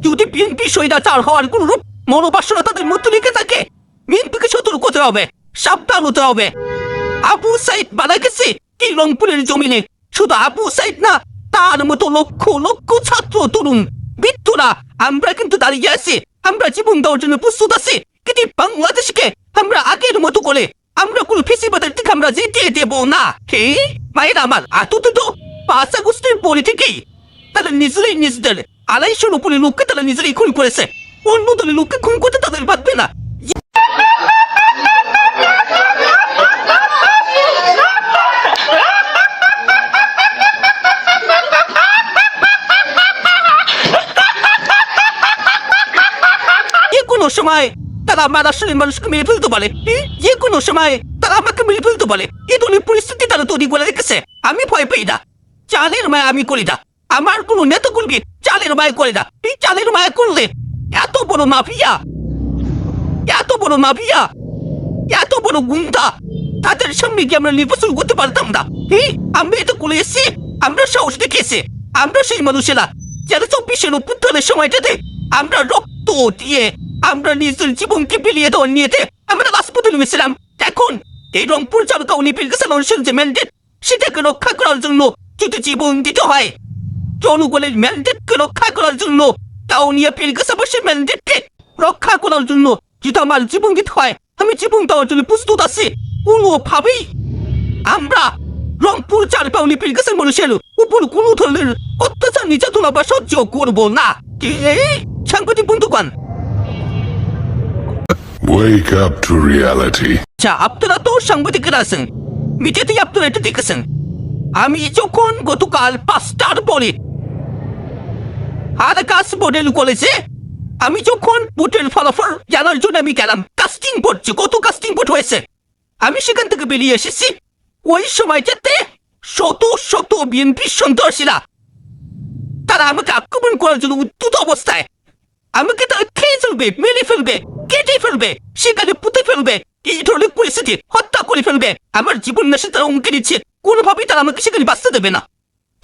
যদি বিএনপি স্বৈরাচার হওয়ার কোন রূপ মনোবাসনা তাদের মধ্যে লিখে থাকে, বিএনপিকে সতর্ক হতে হবে, সাবধান হতে হবে। আবু সাইদ মারা গেছে এই রংপুরের জমিনে। শুধু আবু সাইদ না, তার মতো লক্ষ লক্ষ ছাত্র তরুণ বৃদ্ধরা আমরা কিন্তু দাঁড়িয়ে আছি। আমরা জীবন দেওয়ার জন্য প্রস্তুত আছি, কিন্তু বাংলাদেশকে আমরা আগের মতো করে আমরা কোন ফেসিবাদের দিকে আমরা যেতে দেব না। হে মায়ের আমার, এত তো 5 আগস্টের পরে থেকেই তারা নিজেরাই নিজেদের 250-র উপরে লোককে তারা নিজেরাই খুন করেছে। অন্য দলের লোককে খুন করতে তাদের পারবে না। যে কোনো সময় তারা আমার আসলে মানুষকে মেরে ফেলতে পারে, যে কোনো সময় তারা আমাকে মেরে ফেলতে পারে। এই ধরনের পরিস্থিতি তারা তৈরি করে রেখেছে। আমি ভয় পাই না, চালের মায়া আমি করি না। আমার কোনো নেতাকর্মী চালের মায়া করে না। এই চালের মায়া করলে এত বড় মাফিয়া, এত বড় মাফিয়া, এত বড় গুন্ডা, তাদের সামনে গিয়ে আমরা নির্বাচন করতে পারতাম না। আমরা এটা করে এসেছি, আমরা সাহস দেখিয়েছি। আমরা সেই মানুষেরা যারা 24-এর অভ্যুত্থানের সময়টাতে আমরা রক্ত দিয়ে আমরা নিজের জীবনকে বিলিয়ে দেওয়ার নিয়েতে আমরা রাজপথে নেমেছিলাম। এখন এই রংপুর চালকা নির্বাচন মানুষের যে ম্যান্ডেট, সেটাকে রক্ষা করার জন্য যদি জীবন দিতে হয়, জনগণের ম্যান্ডেটকে রক্ষা করার জন্য, তাও নিয়ে পিলগাছাবাসীর ম্যান্ডেটকে রক্ষা করার জন্য যদি আমার জীবন দিতে হয়, আমি জীবন দেওয়ার জন্য প্রস্তুত আছি। কোনোভাবেই আমরা রংপুর চারপাউনি পিলগাছের মানুষের উপর কোনো ধরনের অত্যাচার নির্যাতনা বা সহ্য করবো না। সাংবাদিক বন্ধুগণ, Wake up to reality. আচ্ছা, আপনারা তো সাংবাদিকেরা আছেন, মিডিয়াতেই আপনারা এটা দেখেছেন। আমি যখন গতকাল 5টার পরে আরাকাশ মডেল কলেজে আমি যখন ভোটের ফলাফল জানার জন্য আমি গেলাম, কাস্টিং ভোট, কত কাস্টিং ভোট হয়েছে, আমি সেখান থেকে বেরিয়ে এসেছি। ওই সময়টাতে শত শত বিএনপি সন্ত্রাসীরা তারা আমাকে আক্রমণ করার জন্য উদ্যত অবস্থায়, আমাকে তারা খেয়ে ফেলবে, মেরে ফেলবে, কেটে ফেলবে, সেখানে পুঁতে ফেলবে, এই ধরনের পরিস্থিতি হত্যা করে ফেলবে, আমার জীবন নাশে তারা হুমকি দিচ্ছে। কোনোভাবেই তারা আমাকে সেখানে বাঁচতে দেবে না।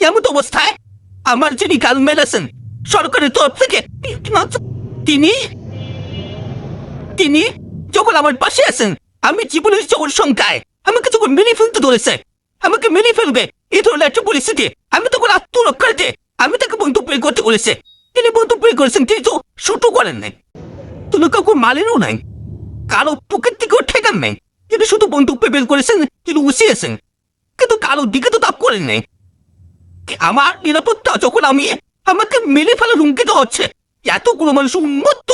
এমন অবস্থায় আমার যিনি গার্লম্যান আছেন সরকারের তরফ থেকে, তিনি তিনি যখন আমার পাশে আছেন, আমি জীবনের চোর সংখ্যায় আমাকে যখন মেরে ফেলতে ধরেছে, আমাকে মেরে ফেলবে, এই ধরনের একটা পরিস্থিতি, আমি তখন আত্মরক্ষার্থে আমি তাকে বন্দুক বের করতে বলেছে। তিনি বন্দুক বের করেছেন, তিনি তো শুটও করেন নাই, তিনি কাউকে মারেনও নাই, কারো পকেট থেকেও ঠেকান নাই। তিনি শুধু বন্দুক বের করেছেন, তিনি উঠিয়েছেন, কিন্তু কারোর দিকে তো তাপ করেন নাই। আমার নিরাপত্তা যখন আমি আমাকে মেরে ফেলার হুমকি দেওয়া হচ্ছে, এতগুলো মানুষ উন্মত্ত,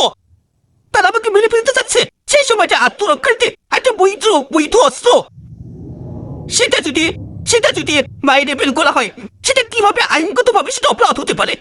তারা আমাকে মেরে ফেলতে চাচ্ছে, সেই সময়টা আত্মরক্ষার্থে একটা বৈধ অস্ত্র, সেটা যদি বাইরে বের করা হয়, সেটা কিভাবে আইনগত ভাবে সেটা অপরাধ হতে পারে?